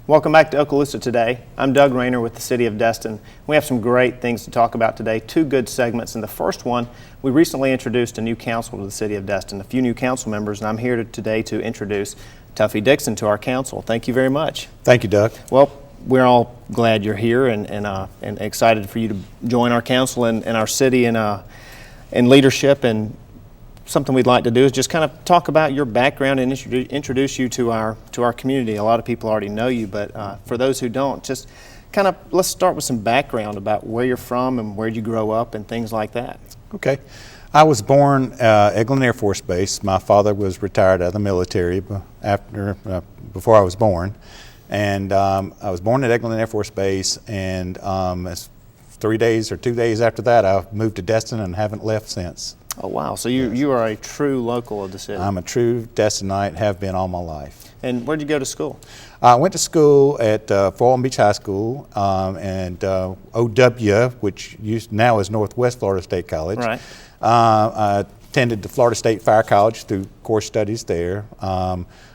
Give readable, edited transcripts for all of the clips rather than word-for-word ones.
Welcome back to Okaloosa Today. I'm Doug Rayner with the City of Destin. We have some great things to talk about today, two good segments. In the first one, we recently introduced a new council to the City of Destin, a few new council members, and I'm here today to introduce Tuffy Dixon to our council. Thank you very much. Thank you, Doug. Well, we're all glad you're here and excited for you to join our council and our city in leadership. And something we'd like to do is just kind of talk about your background and introduce you to our community. A lot of people already know you, but for those who don't, just kind of let's start with some background about where you're from and where you grow up and things like that. Okay. I was born at Eglin Air Force Base. My father was retired out of the military before I was born. And I was born at Eglin Air Force Base, and 2 days after that, I moved to Destin and haven't left since. Oh, wow. So you are a true local of the city. I'm a true Destinite, have been all my life. And where'd you go to school? I went to school at Fall Beach High School and OW, which now is Northwest Florida State College. Right. I attended the Florida State Fire College through course studies there.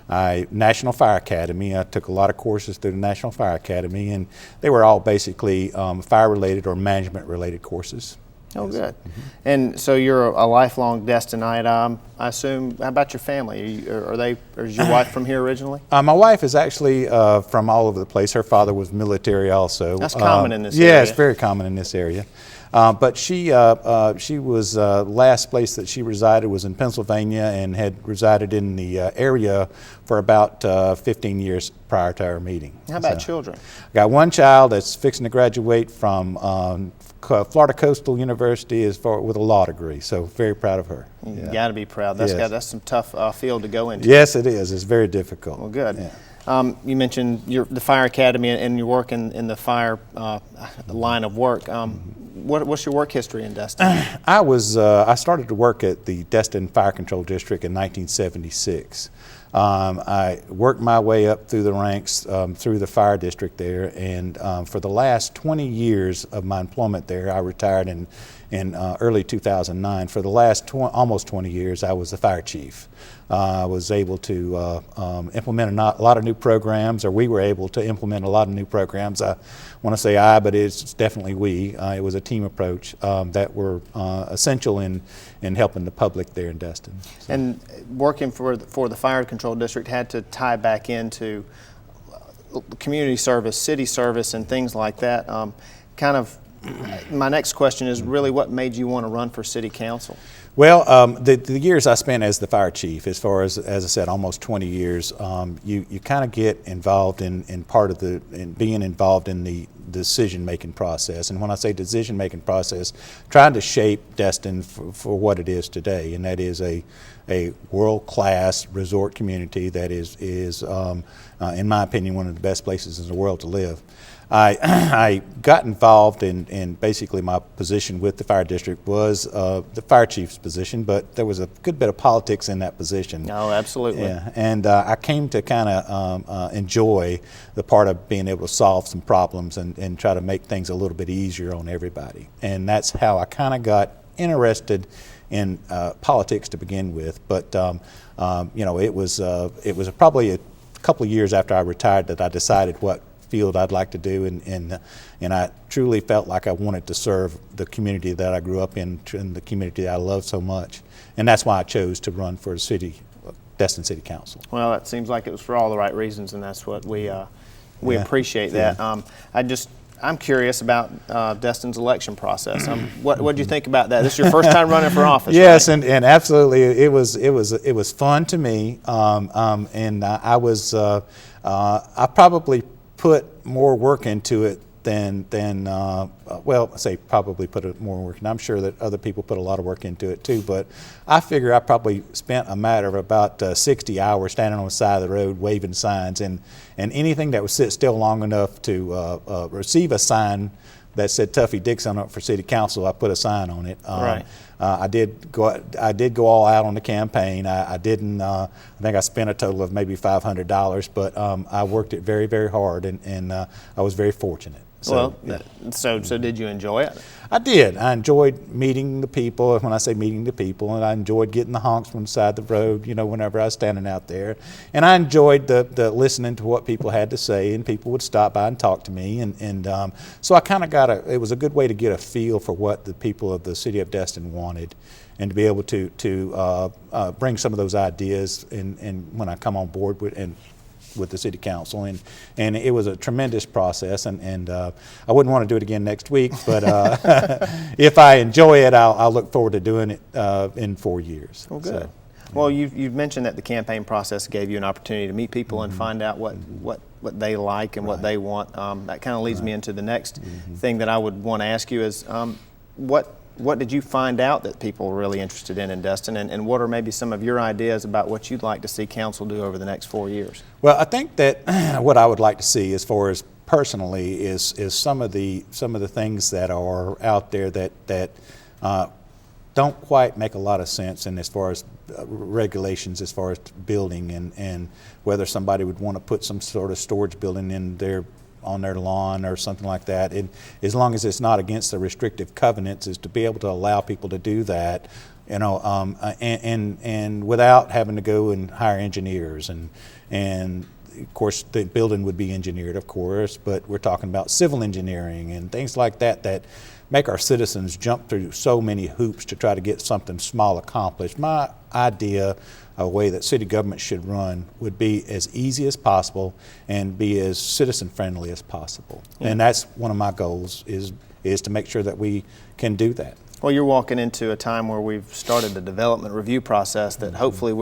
National Fire Academy. I took a lot of courses through the National Fire Academy, and they were all basically fire-related or management-related courses. Oh, good. Mm-hmm. And so you're a lifelong Destinite, I assume. How about your family? Is your wife from here originally? My wife is actually from all over the place. Her father was military also. That's common in this area. Yeah, it's very common in this area. But she was last place that she resided was in Pennsylvania and had resided in the area for about 15 years prior to our meeting. How about children? I got one child that's fixing to graduate from Florida Coastal University with a law degree, so very proud of her. You got to be proud. That's some tough field to go into. Yes, it is. It's very difficult. Well, good. Yeah. You mentioned the Fire Academy and your work in the fire line of work. What's your work history in Destin? I started to work at the Destin Fire Control District in 1976. I worked my way up through the ranks through the fire district there, and for the last 20 years of my employment there, I retired in early 2009. For the last almost 20 years, I was the fire chief. I was able to implement a lot of new programs, or we were able to implement a lot of new programs. I want to say I, but it's definitely we. It was a team approach that were essential in helping the public there in Destin. So. And working for the fire control district had to tie back into community service, city service, and things like that. My next question is really what made you want to run for city council? Well, the years I spent as the fire chief, as far as I said, almost 20 years, you kind of get involved in being involved in the decision-making process. And when I say decision-making process, trying to shape Destin for what it is today, and that is a world-class resort community that is in my opinion, one of the best places in the world to live. I got involved in basically my position with the fire district was the fire chief's position, but there was a good bit of politics in that position. Oh, absolutely. Yeah, and I came to kind of enjoy the part of being able to solve some problems and try to make things a little bit easier on everybody. And that's how I kind of got interested in politics to begin with. But it was probably a couple of years after I retired that I decided what field I'd like to do, and I truly felt like I wanted to serve the community that I grew up in and the community that I love so much, and that's why I chose to run for the Destin City Council. Well, that seems like it was for all the right reasons, and that's what we appreciate that. I'm curious about Destin's election process. What did you think about that? This is your first time running for office. Yes, right? and absolutely, it was fun to me, and I probably put more work into it than I say probably put more work, and I'm sure that other people put a lot of work into it too, but I figure I probably spent a matter of about 60 hours standing on the side of the road waving signs, and anything that would sit still long enough to receive a sign that said Tuffy Dixon up for city council, I put a sign on it. Right. I did go all out on the campaign. I didn't. I think I spent a total of maybe $500, but I worked it very, very hard, and I was very fortunate. So, Well, so did you enjoy it? I did. I enjoyed meeting the people. When I say meeting the people, and I enjoyed getting the honks from the side of the road, whenever I was standing out there. And I enjoyed the listening to what people had to say, and people would stop by and talk to me. And so I kind of it was a good way to get a feel for what the people of the city of Destin wanted, and to be able to bring some of those ideas and when I come on board with the city council, and it was a tremendous process, and I wouldn't want to do it again next week, but if I enjoy it, I'll look forward to doing it in 4 years. Well, good. So, well, you've mentioned that the campaign process gave you an opportunity to meet people and find out what they like and what they want. That kind of leads me into the next thing that I would want to ask you is what did you find out that people were really interested in Destin, and what are maybe some of your ideas about what you'd like to see council do over the next 4 years? Well, I think that what I would like to see, as far as personally, is some of the things that are out there that don't quite make a lot of sense, and as far as regulations, as far as building, and whether somebody would want to put some sort of storage building on their lawn or something like that, and as long as it's not against the restrictive covenants, is to be able to allow people to do that, and without having to go and hire engineers, and of course the building would be engineered, of course, but we're talking about civil engineering and things like that make our citizens jump through so many hoops to try to get something small accomplished. My idea, a way that city government should run, would be as easy as possible and be as citizen friendly as possible. Yeah. And that's one of my goals, is to make sure that we can do that. Well, you're walking into a time where we've started the development review process that hopefully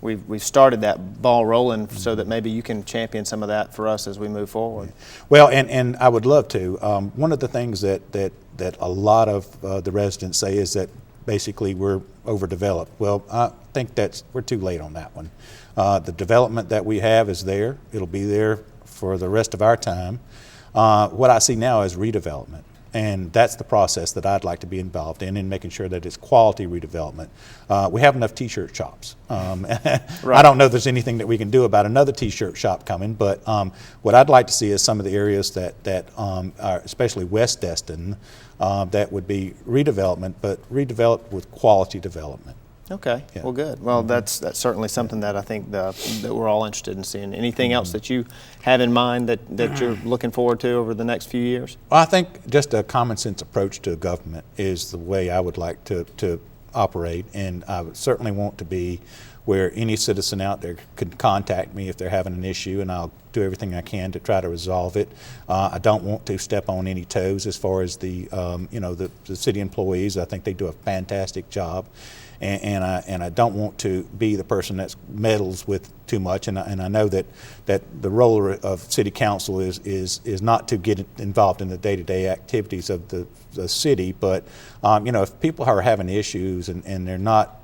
we've started that ball rolling, so that maybe you can champion some of that for us as we move forward. Well, and I would love to. One of the things that a lot of the residents say is that basically we're overdeveloped. Well, I think we're too late on that one. The development that we have is there. It'll be there for the rest of our time. What I see now is redevelopment, and that's the process that I'd like to be involved in making sure that it's quality redevelopment. We have enough t-shirt shops. Right. I don't know if there's anything that we can do about another t-shirt shop coming, but what I'd like to see is some of the areas that are, especially West Destin, that would be redevelopment, but redeveloped with quality development. Okay. Yeah. Well, good. Well, that's certainly something that I think that we're all interested in seeing. Anything else that you have in mind that you're looking forward to over the next few years? Well, I think just a common sense approach to government is the way I would like to operate, and I would certainly want to be where any citizen out there could contact me if they're having an issue, and I'll do everything I can to try to resolve it. I don't want to step on any toes as far as the city employees. I think they do a fantastic job, and I don't want to be the person that meddles with too much. And I know that the role of city council is not to get involved in the day-to-day activities of the city, but if people are having issues and they're not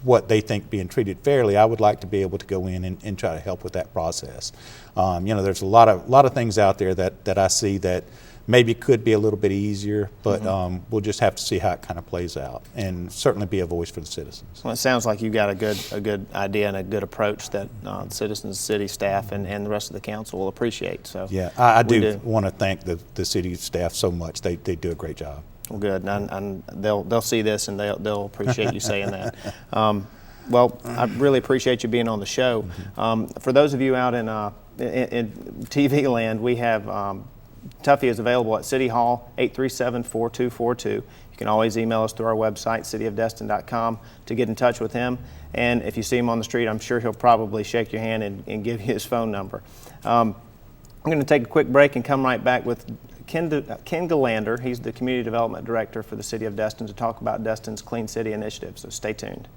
what they think being treated fairly, I would like to be able to go in and try to help with that process. There's a lot of things out there that I see that maybe could be a little bit easier, but we'll just have to see how it kind of plays out, and certainly be a voice for the citizens. Well, it sounds like you've got a good idea and a good approach that the citizens, city staff, and the rest of the council will appreciate. So yeah, I do want to thank the city staff so much. They do a great job. Well, good, and they'll see this, and they'll appreciate you saying that. Well, I really appreciate you being on the show. For those of you out in TV land, we have Tuffy is available at City Hall, 837-4242. You can always email us through our website, cityofdestin.com, to get in touch with him. And if you see him on the street, I'm sure he'll probably shake your hand and give you his phone number. I'm going to take a quick break and come right back with Ken Galander. He's the Community Development Director for the City of Destin, to talk about Destin's Clean City Initiative, so stay tuned.